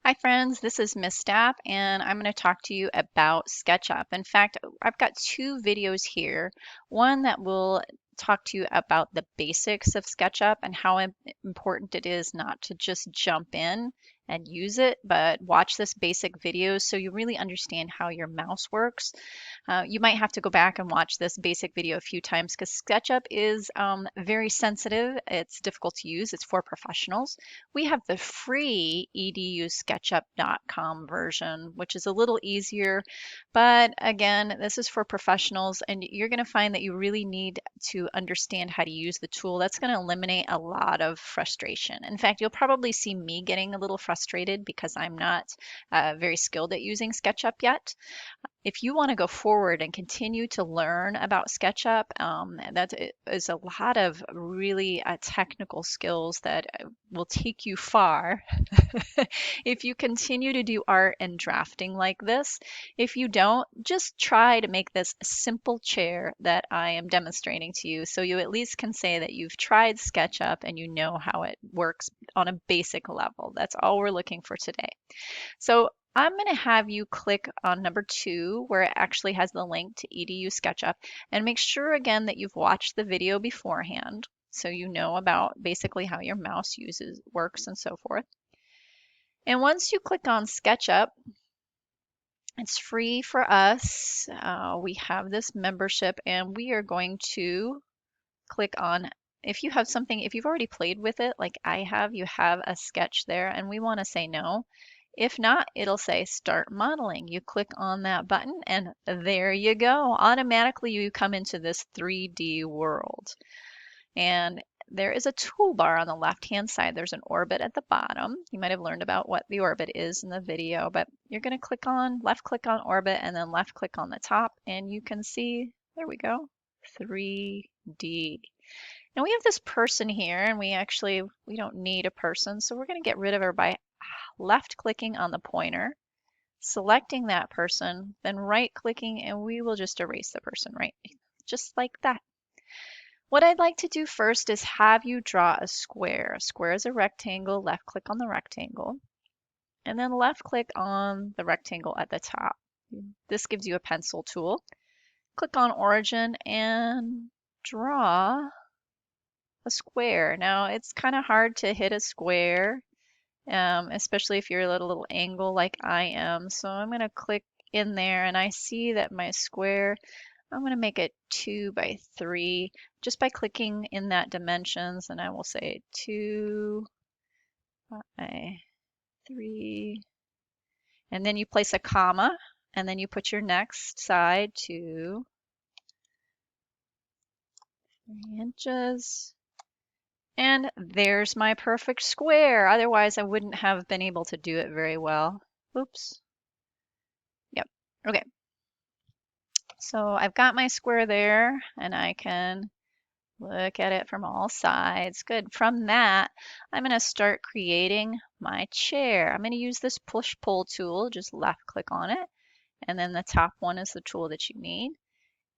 Hi friends, this is Miss Stapp and I'm going to talk to you about SketchUp. In fact, I've got two videos here. One that will talk to you about the basics of SketchUp and how important it is not to just jump in and use it, but watch this basic video so you really understand how your mouse works. You might have to go back and watch this basic video a few times because SketchUp is very sensitive. It's difficult to use. It's for professionals. We have the free edusketchup.com version, which is a little easier. But again, this is for professionals, and you're going to find that you really need to understand how to use the tool. That's going to eliminate a lot of frustration. In fact, you'll probably see me getting a little frustrated because I'm not very skilled at using SketchUp yet. If you want to go forward and continue to learn about SketchUp, that is a lot of really technical skills that will take you far if you continue to do art and drafting like this. If you don't, just try to make this a simple chair that I am demonstrating to you so you at least can say that you've tried SketchUp and you know how it works on a basic level. That's all we're looking for today. So I'm going to have you click on number 2 where it actually has the link to EDU SketchUp, and make sure again that you've watched the video beforehand so you know about basically how your mouse works and so forth. And once you click on SketchUp, it's free for us. We have this membership and we are going to click on, if you have something, if you've already played with it like I have, you have a sketch there and we want to say no. If not, it'll say start modeling. You click on that button and there you go. Automatically you come into this 3D world. And there is a toolbar on the left-hand side. There's an orbit at the bottom. You might have learned about what the orbit is in the video, but you're going to left click on orbit and then left click on the top and you can see, there we go, 3D. Now we have this person here and we don't need a person, so we're going to get rid of her by left clicking on the pointer, selecting that person, then right clicking, and we will just erase the person right, just like that. What I'd like to do first is have you draw a square. A square is a rectangle, left click on the rectangle, and then left click on the rectangle at the top. This gives you a pencil tool. Click on origin and draw a square. Now it's kind of hard to hit a square, especially if you're at a little angle like I am. So I'm going to click in there and I see that my square, I'm going to make it 2 by 3 just by clicking in that dimensions, and I will say 2 by 3, and then you place a comma and then you put your next side to 3 inches. And there's my perfect square. Otherwise, I wouldn't have been able to do it very well. Oops. Yep. Okay. So I've got my square there, and I can look at it from all sides. Good. From that, I'm going to start creating my chair. I'm going to use this push-pull tool. Just left click on it. And then the top one is the tool that you need.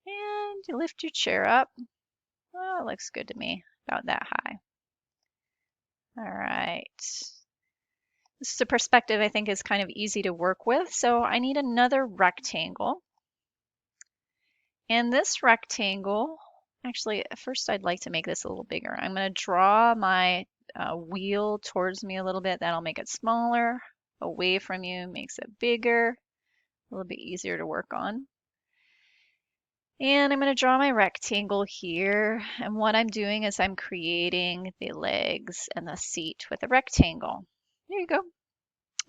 And you lift your chair up. Oh, it looks good to me. About that high. All right. This is a perspective I think is kind of easy to work with. So I need another rectangle. And this rectangle, actually, first I'd like to make this a little bigger. I'm going to draw my wheel towards me a little bit. That'll make it smaller. Away from you makes it bigger. A little bit easier to work on. And I'm going to draw my rectangle here. And what I'm doing is I'm creating the legs and the seat with a rectangle. There you go.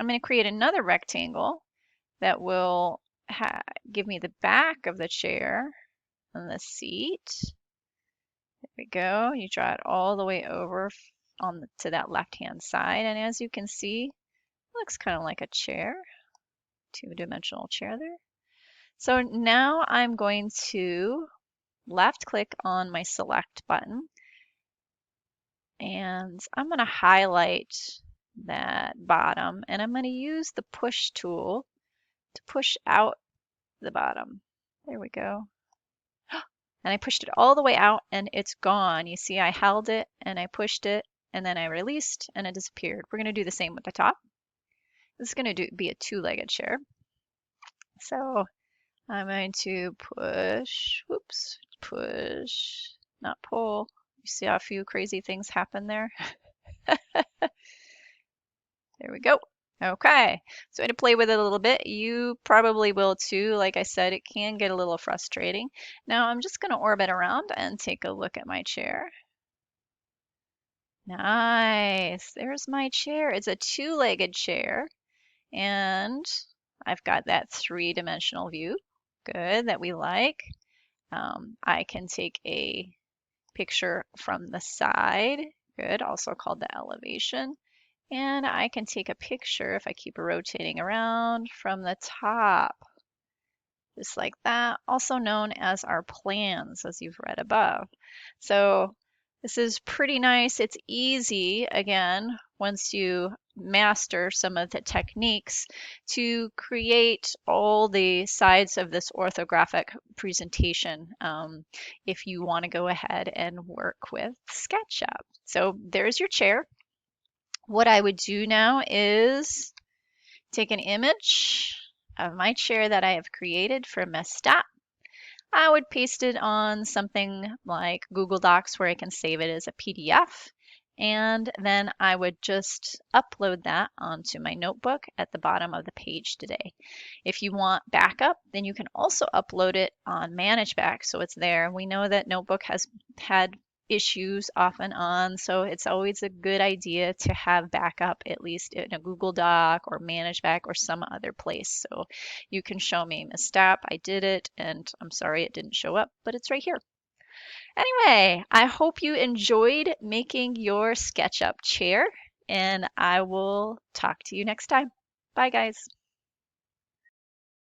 I'm going to create another rectangle that will give me the back of the chair and the seat. There we go. You draw it all the way over to that left-hand side. And as you can see, it looks kind of like a chair, two-dimensional chair there. So now I'm going to left click on my select button and I'm going to highlight that bottom and I'm going to use the push tool to push out the bottom. There we go. And I pushed it all the way out and it's gone. You see, I held it and I pushed it and then I released and it disappeared. We're going to do the same with the top. This is going to be a two-legged chair. So I'm going to push, whoops, push, not pull. You see how a few crazy things happen there? There we go. Okay, so I had to play with it a little bit. You probably will too. Like I said, it can get a little frustrating. Now I'm just going to orbit around and take a look at my chair. Nice. There's my chair. It's a two-legged chair, and I've got that three-dimensional view. Good, that we like. I can take a picture from the side. Good, also called the elevation. And I can take a picture, if I keep rotating around, from the top, just like that, also known as our plans, as you've read above. So this is pretty nice. It's easy, again, once you master some of the techniques to create all the sides of this orthographic presentation if you want to go ahead and work with SketchUp. So there's your chair. What I would do now is take an image of my chair that I have created from a stop. I would paste it on something like Google Docs where I can save it as a PDF. And then I would just upload that onto my notebook at the bottom of the page today. If you want backup, then you can also upload it on Manage Back so it's there. We know that Notebook has had issues off and on, so it's always a good idea to have backup at least in a Google Doc or Manage Back or some other place. So you can show me, Miss Stapp, I did it, and I'm sorry it didn't show up, but it's right here. Anyway, I hope you enjoyed making your SketchUp chair, and I will talk to you next time. Bye, guys.